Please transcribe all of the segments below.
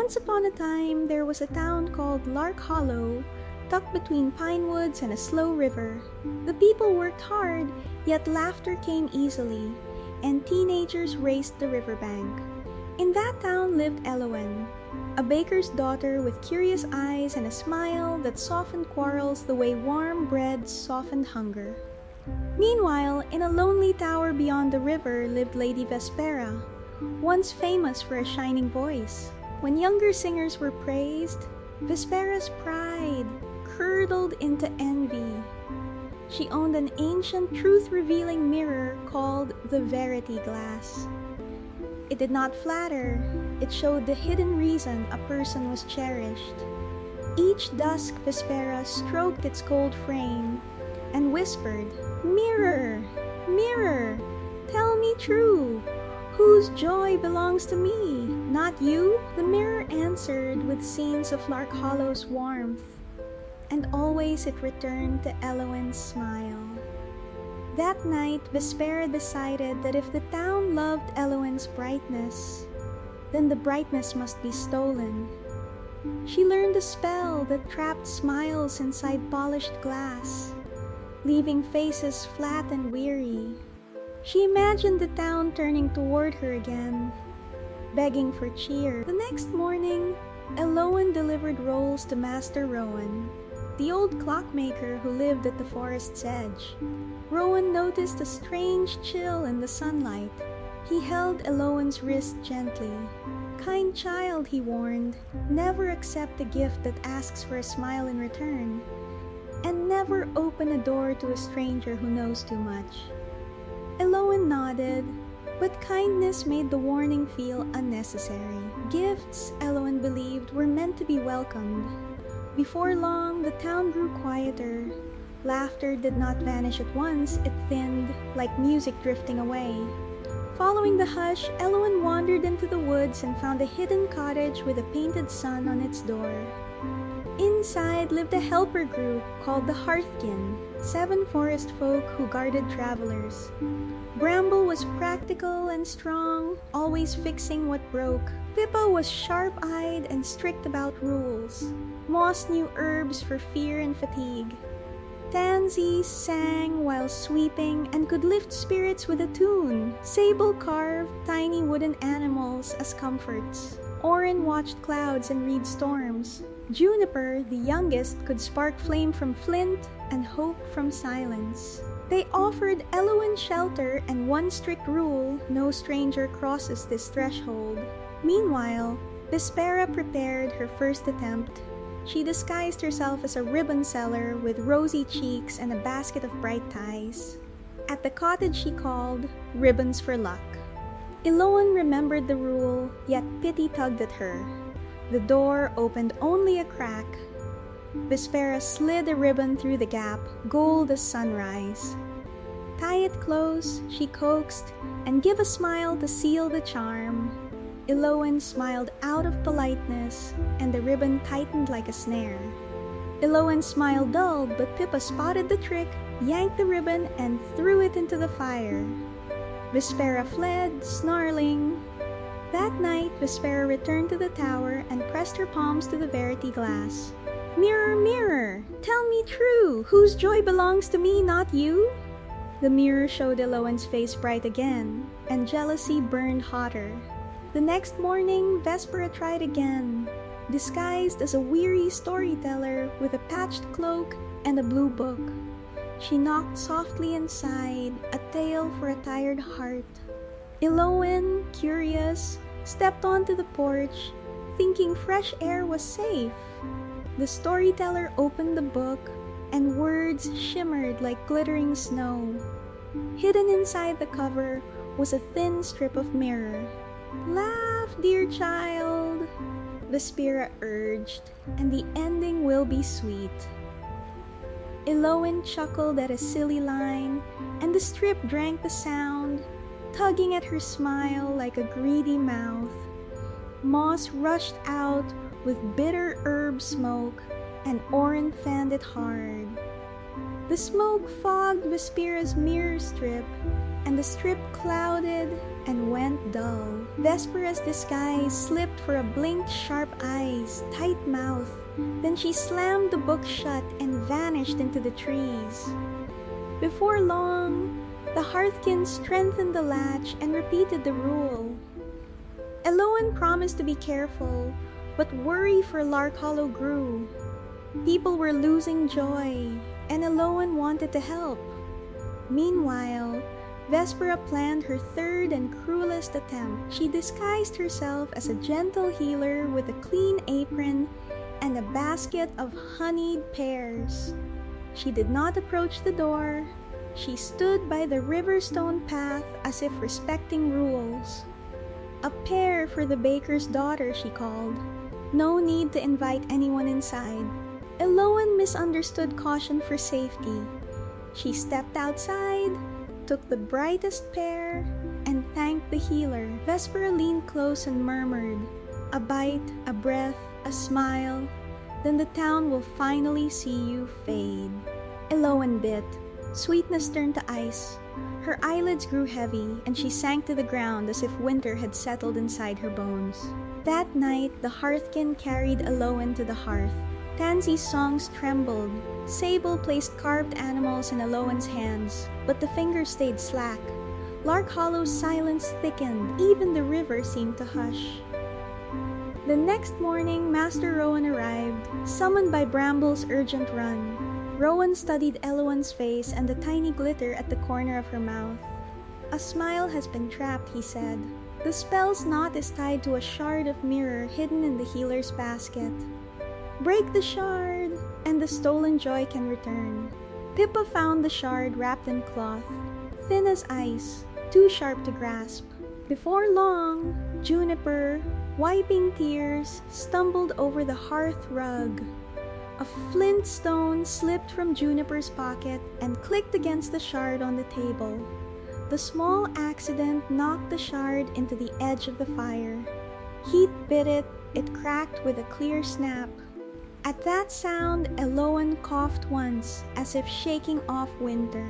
Once upon a time, there was a town called Larkhollow, tucked between pine woods and a slow river. The people worked hard, yet laughter came easily, and teenagers raced the riverbank. In that town lived Elowen, a baker's daughter with curious eyes and a smile that softened quarrels the way warm bread softened hunger. Meanwhile, in a lonely tower beyond the river lived Lady Vespera, once famous for a shining voice. When younger singers were praised, Vespera's pride curdled into envy. She owned an ancient truth-revealing mirror called the Verity Glass. It did not flatter, it showed the hidden reason a person was cherished. Each dusk Vespera stroked its cold frame and whispered, "Mirror, mirror, tell me true, whose joy belongs to me, not you?" The mirror answered with scenes of Larkhollow's warmth, and always it returned to Elowen's smile. That night, Vespera decided that if the town loved Elowen's brightness, then the brightness must be stolen. She learned a spell that trapped smiles inside polished glass, leaving faces flat and weary. She imagined the town turning toward her again, begging for cheer. The next morning, Elowen delivered rolls to Master Rowan, the old clockmaker who lived at the forest's edge. Rowan noticed a strange chill in the sunlight. He held Elowen's wrist gently. "Kind child," he warned, "never accept a gift that asks for a smile in return, and never open a door to a stranger who knows too much." Elowen nodded, but kindness made the warning feel unnecessary. Gifts, Elowen believed, were meant to be welcomed. Before long, the town grew quieter. Laughter did not vanish at once, it thinned, like music drifting away. Following the hush, Elowen wandered into the woods and found a hidden cottage with a painted sun on its door. Inside lived a helper group called the Hearthkin, 7 forest folk who guarded travelers. Bramble was practical and strong, always fixing what broke. Pippa was sharp-eyed and strict about rules. Moss knew herbs for fear and fatigue. Tansy sang while sweeping and could lift spirits with a tune. Sable carved tiny wooden animals as comforts. Orin watched clouds and read storms. Juniper, the youngest, could spark flame from flint and hope from silence. They offered Elowen shelter and one strict rule: no stranger crosses this threshold. Meanwhile, Vespera prepared her first attempt. She disguised herself as a ribbon seller with rosy cheeks and a basket of bright ties. At the cottage she called Ribbons for Luck. Elowen remembered the rule, yet pity tugged at her. The door opened only a crack. Vespera slid a ribbon through the gap, gold as sunrise. "Tie it close," she coaxed, "and give a smile to seal the charm." Elowen smiled out of politeness, and the ribbon tightened like a snare. Elowen's smile dulled, but Pippa spotted the trick, yanked the ribbon, and threw it into the fire. Vespera fled, snarling. That night, Vespera returned to the tower and pressed her palms to the Verity Glass. "Mirror, mirror, tell me true, whose joy belongs to me, not you?" The mirror showed Elowen's face bright again, and jealousy burned hotter. The next morning, Vespera tried again, disguised as a weary storyteller with a patched cloak and a blue book. She knocked softly inside, a tale for a tired heart. Elowen, curious, stepped onto the porch, thinking fresh air was safe. The storyteller opened the book, and words shimmered like glittering snow. Hidden inside the cover was a thin strip of mirror. "Laugh, dear child," Vespera urged, "and the ending will be sweet." Elowen chuckled at a silly line, and the strip drank the sound, tugging at her smile like a greedy mouth. Moss rushed out with bitter herb smoke, and Orin fanned it hard. The smoke fogged Vespera's mirror strip, and the strip clouded and went dull. Vespera's disguise slipped for a blinked sharp eyes, tight mouth. Then she slammed the book shut and vanished into the trees. Before long, the Hearthkin strengthened the latch and repeated the rule. Elowen promised to be careful, but worry for Larkhollow grew. People were losing joy, and Elowen wanted to help. Meanwhile, Vespera planned her third and cruelest attempt. She disguised herself as a gentle healer with a clean apron and a basket of honeyed pears. She did not approach the door. She stood by the river-stone path as if respecting rules. "A pear for the baker's daughter," she called. No need to invite anyone inside. Elowen misunderstood caution for safety. She stepped outside, took the brightest pear, and thanked the healer. Vespera leaned close and murmured, "A bite, a breath, a smile, then the town will finally see you fade." Elowen bit. Sweetness turned to ice. Her eyelids grew heavy, and she sank to the ground as if winter had settled inside her bones. That night, the Hearthkin carried Elowen to the hearth. Tansy's songs trembled. Sable placed carved animals in Elowen's hands, but the fingers stayed slack. Larkhollow's silence thickened. Even the river seemed to hush. The next morning, Master Rowan arrived, summoned by Bramble's urgent run. Rowan studied Elowen's face and the tiny glitter at the corner of her mouth. "A smile has been trapped," he said. "The spell's knot is tied to a shard of mirror hidden in the healer's basket. Break the shard, and the stolen joy can return." Pippa found the shard wrapped in cloth, thin as ice, too sharp to grasp. Before long, Juniper, wiping tears, stumbled over the hearth rug. A flint stone slipped from Juniper's pocket and clicked against the shard on the table. The small accident knocked the shard into the edge of the fire. Heat bit it, it cracked with a clear snap. At that sound, Elowen coughed once, as if shaking off winter.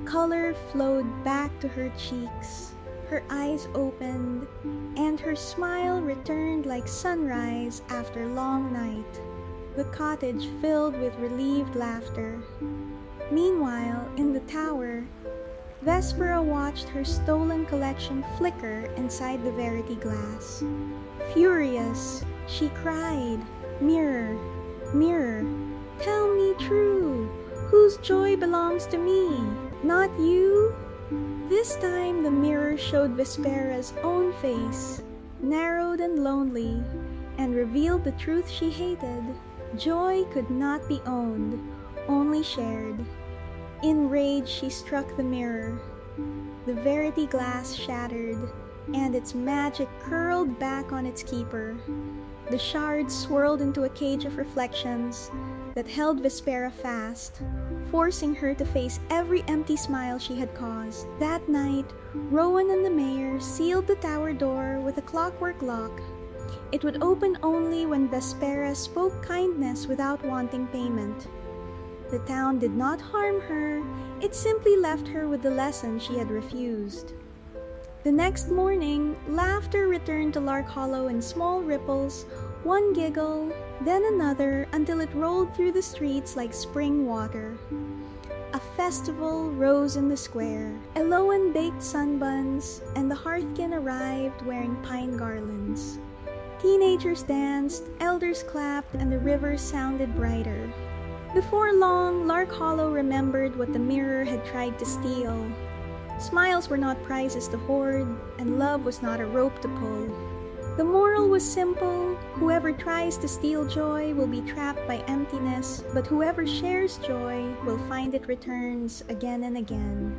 Color flowed back to her cheeks. Her eyes opened, and her smile returned like sunrise after long night. The cottage filled with relieved laughter. Meanwhile, in the tower, Vespera watched her stolen collection flicker inside the verity glass. Furious, she cried, "Mirror, mirror, tell me true, whose joy belongs to me, not you?" This time the mirror showed Vespera's own face, narrowed and lonely, and revealed the truth she hated. Joy could not be owned, only shared. In rage, she struck the mirror. The verity glass shattered, and its magic curled back on its keeper. The shards swirled into a cage of reflections that held Vespera fast, forcing her to face every empty smile she had caused. That night, Rowan and the mayor sealed the tower door with a clockwork lock. It would open only when Vespera spoke kindness without wanting payment. The town did not harm her, it simply left her with the lesson she had refused. The next morning, laughter returned to Larkhollow in small ripples, one giggle, then another, until it rolled through the streets like spring water. A festival rose in the square. Elowen baked sunbuns, and the Hearthkin arrived wearing pine garlands. Teenagers danced, elders clapped, and the river sounded brighter. Before long, Larkhollow remembered what the mirror had tried to steal. Smiles were not prizes to hoard, and love was not a rope to pull. The moral was simple: whoever tries to steal joy will be trapped by emptiness, but whoever shares joy will find it returns again and again.